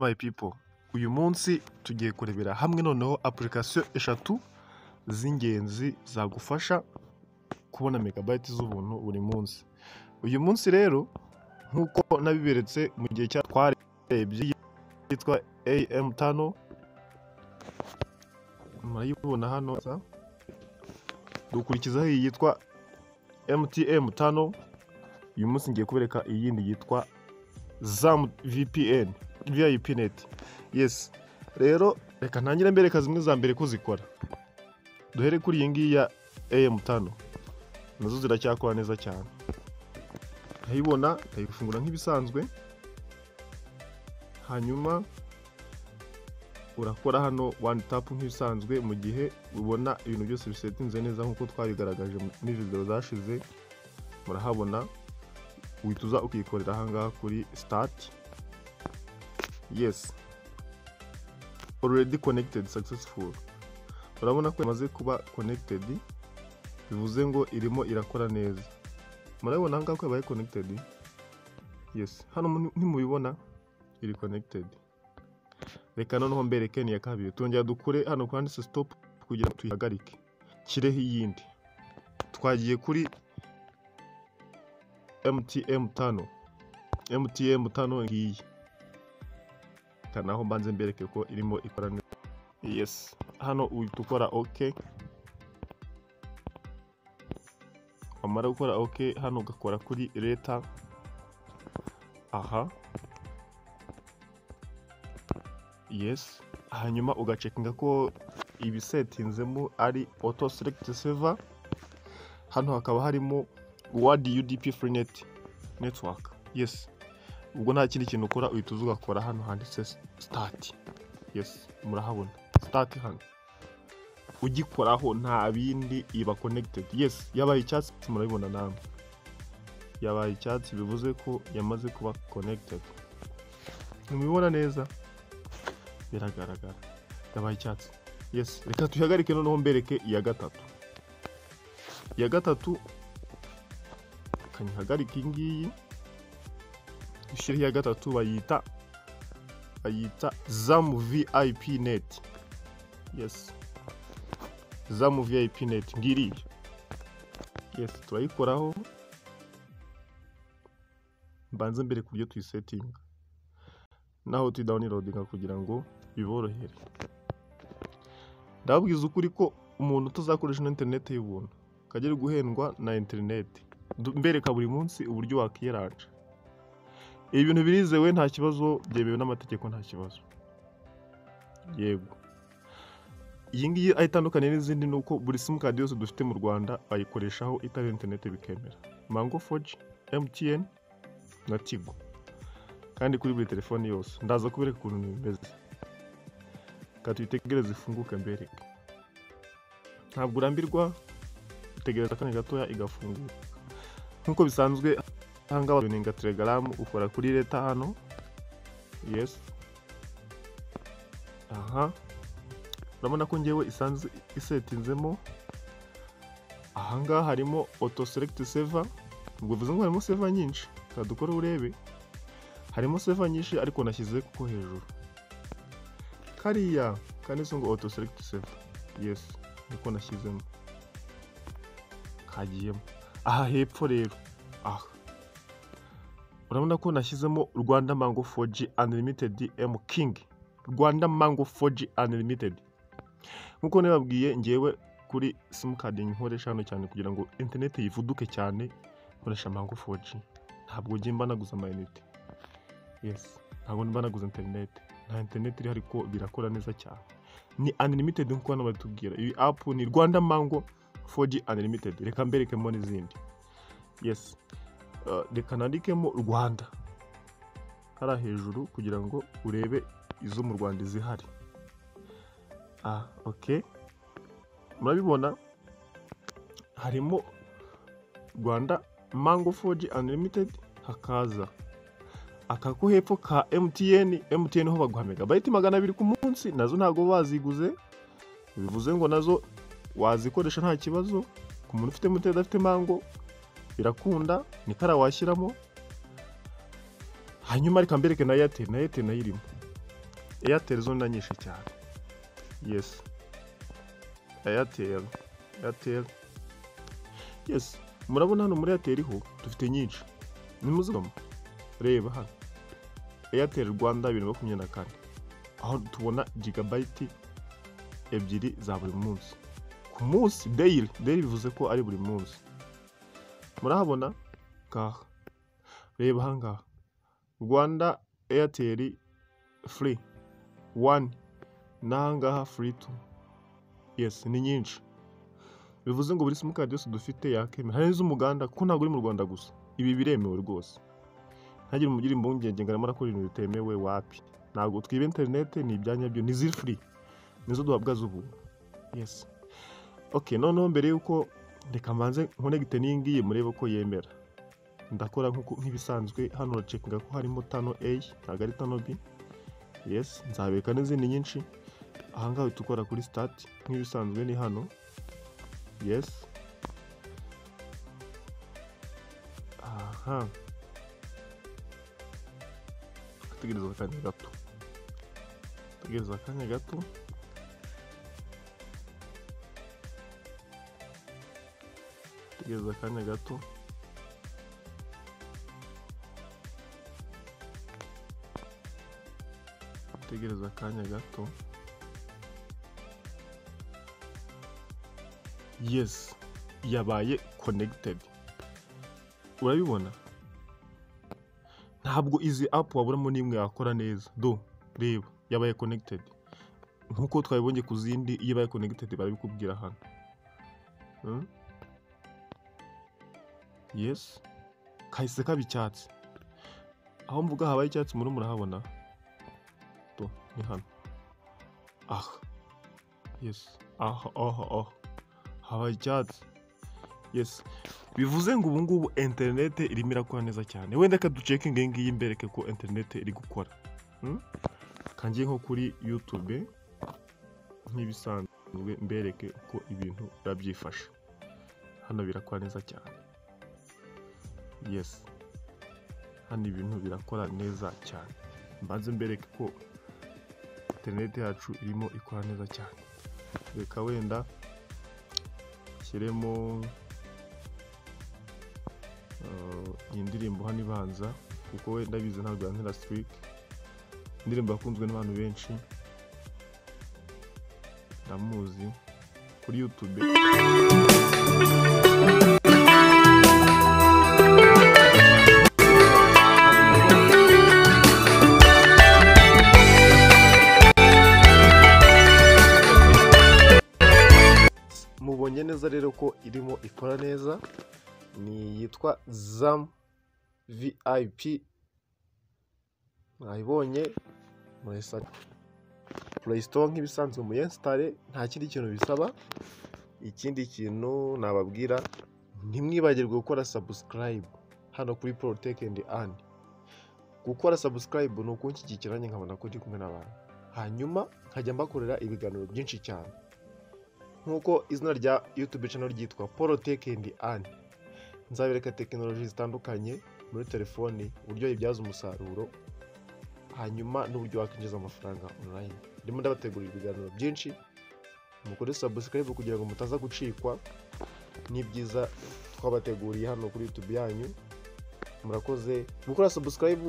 My people, uyu munsi tugiye kurebera hamwe noneho application eshatu z'ingenzi zagufasha kubona megabyte z'ubuntu buri munsi. Uyu munsi rero nkuko nabiberetse mu gihe cya twarebye yitwa AM5, murayibona hano, dukurikizaho iyi yitwa MTM5. Uyu munsi ngiye kubereka iyindi yitwa ZAM VPN VIPnet. Yes, rero reka ntangire mbereka zimwe za mbere ko zikora. Duhere kuri iyi ngiyi ya AM5, nazo ziracyakora neza cyane. Urayibona, ukayifungura nk'ibisanzwe, hanyuma urakora hano one tap nk'ibisanzwe mu gihe ubona ibintu byose bisetinze neza nk'uko twabigaragaje muri video zashize. Murahabona, wituza ukikorera ahangaha kuri start. Yes, already connected successful. Urabona ko imaze kuba connected, bivuze ngo irimo irakora neza. Murabona ahangaha ko yabaye connected. Yes, hano ntimubibona iri connected. Reka noneho mbereke ni ya kabiri. Tongera dukure hano kwanditse stop kugira ngo tuyihagarike, kireho iyindi. Twagiye kuri MTM5 ngiyi, kanaho mbanze mbereke ko irimo ikora neza. Yes, hano uhita ukora OK. Wamara gukora OK, hano ugakora kuri leta. Aha, yes, hanyuma ugacekinga ko ibisetinzemo ari auto select server. Hano hakaba harimo Word UDP Freenet network. Yes, ubwo nta kindi kintu ukora, uhita ugakora hano handitse start. Yes, murahabona start hano, ugikoraho nta bindi iba connected. Yes, yabaye icyatsi, murabibona namwe yabaye icyatsi, bivuze ko yamaze kuba connected. Mubibona neza, biragaragara yabaye icyatsi. Yes, reka tuyihagarike noneho mbereke iya gatatu. Iya gatatu kanyihagarike iyi ngiyi, ushyire iya gatatu, bayita ZAM VIPnet. Yes, ZAM VIPnet ngiri. Yes, turayikoraho, mbanze mbere kubyo tuyisetinga naho tuyidownloadinga kugira ngo biborohere. Ndababwiza ukuri ko umuntu utazakoresha internet y'ubuntu kagere guhendwa na internet, mbereka buri munsi uburyo wakiyaranja. Ibi bintu birizewe, nta kibazo, byemewe n'amategeko, nta kibazo. Yego, iyi ngiyi ayitandukanye n'izindi nuko buri simcard yose dufite mu Rwanda bayikoreshaho itari internet bikemera. Mango 4G, MTN na Tigo, kandi kuri buri telefone yose. Ndaza kubereka ukuntu bimeze, katuyitegereze ifunguke mbereke. Ntabwo urambirwa, utegereza akanya gatoya igafunguka nkuko bisanzwe. Ahangaha uninga Telegram, ukora kuri leta hano. Yes, aha, urabona ko ngewe isanzwe isetinzemo. Ahangaha harimo auto select server, ubwo bivuze ngo harimo server nyinshi. Kadukora urebe, harimo server nyinshi ariko nashyize kuko hejuru kariya kanditse ngo auto select server. Yes, niko nashyizemo, kagiyemo. Aha hepfo rero, aha urabona ko nashyizemo Rwanda Mango 4G Unlimited M King. Rwanda Mango 4G Unlimited, nkuko nababwiye ngewe kuri simcard nkoresha hano cyane kugira ngo internet yivuduke cyane, nkoresha Mango 4G. Ntabwo ngiye mbanaguza amayinite. Yes, ntabwo mbanaguza internet, nta internet iri ariko birakora neza cyane. Ni unlimited nkuko hano batubwira. Iyi app ni Rwanda Mango 4G Unlimited. Reka mberekemo n'izindi. Yes, reka nandikemo Rwanda hara hejuru kugira ngo urebe izo mu Rwanda zihari. Okay, murabibona harimo Rwanda Mango 4G Unlimited, hakaza akako hepfo ka MTN ho baguha megabyte 200 ku munsi. Nazo ntago baziguze, bivuze ngo nazo wazikoresha nta kibazo. Ku muntu ufite muteda afite Mango birakunda, ni kara washyiramo. Hanyuma reka mbereke na Airtel nayo irimo. Airtel zo ndanyishe cyane. Yes, Airtel. Yes, murabona hano muri Airtel ho dufite nyinshi. Nimuzigamo reba hano Airtel Rwanda 2024 aho tubona gigabyte ebyiri za buri munsi ku munsi, daily bivuze ko ari buri munsi. Murahabona ngaha, reba hangaha Rwanda Airtel free 1 nangaha free 2. Yes, ni nyinshi. Bivuze ngo buri simukadi yose dufite yakemera. Hari iz'umuganda kuko ntabwo uri mu Rwanda gusa. Ibi biremewe rwose. Ntagire umugire imbungenge ngo aramara ko ibintu bitemewe wapi. Ntabwo twiba internet, ni ibyanya byo, ni ziri free. Nizo duhabwa z'ubuntu. Yes. Okay, noneho mbere yuko reka mbanze connect n'ingiye murebe ko yemera. Ndakora nk'ibisanzwe hano uracekinga ko harimo tano A ntabwo ari tano B. Yes, nzabeka n'izindi nyinshi. Ahangaha tukora kuri start nk'ibisanzwe ni hano. Yes. Aha. Tegereza akanya gato. Tegereza akanya gato. Tegereza akanya gato. Tegereza akanya gato. Yes, yabaye connected. Urabibona? Ntabwo izi app waburamo nimwe yakora neza. Do, reba, yabaye connected. Nkuko twabibonye ku zindi, iyo yabaye connected barabikubwira hano. Yes. Kahise kaba icyatsi. Aho mvuga habaye icyatsi muri murahabona. Do, ni hano. Yes. Habaye icyatsi. Yes. Bivuze ngo ubu ngubu internet irimo irakora neza cyane. Wenda ka ducekinge ngiyi imbereke ko internet iri gukora. Kangiye nko kuri YouTube nk'ibisanzwe mbereke ko ibintu birabyifasha. Hano birakora neza cyane. Yes. Hano ibintu birakora neza cyane. Mbanze mbereke ko internet yacu irimo ikora neza cyane. Reka wenda shyiremo iyi ndirimbo hano ibanza kuko wenda bize ntabwo yantera streak. Indirimbo yakunzwe n'abantu benshi, ndamuzi kuri YouTube. Mubonye neza rero ko irimo ikora neza. Ni yitwa Zam VIP. Mwayibonye muri Play Store nk'ibisanzwe mu install, nta kindi kintu bisaba. Ikindi kintu nababwira, ntimwibagirwe gukora subscribe hano kuri Protech and Earn. Gukora subscribe ni ukunshyigikiranye nkabona ko ndi kumwe n'abantu, hanyuma nkajya mbakorera ibiganiro byinshi cyane. Nkuko izina rya YouTube channel ryitwa Protech and Earn, nzabereka technology zitandukanye muri telefoni, uburyo ibyaza umusaruro, hanyuma n'uburyo wakinjiza amafaranga online. Ndimo ndabategurira ibiganiro byinshi. Mukore subscribe kugira ngo mutaza gucikwa n'ibyiza twabateguriye hano kuri YouTube yanyu. Murakoze. Gukora subscribe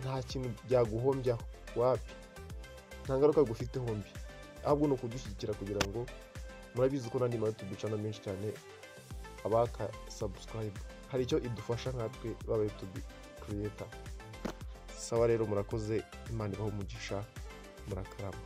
nta kintu byaguhombyaho wapi, nta ngaruka gufite hombi, ahubwo no kudushyigikira kugira ngo murabizi ko nandi YouTube channel menshi cyane abaka subscribe hari icyo idufasha nkatwe baba YouTube creator. Sawa rero murakoze, Imana ibahe umugisha, murakarama.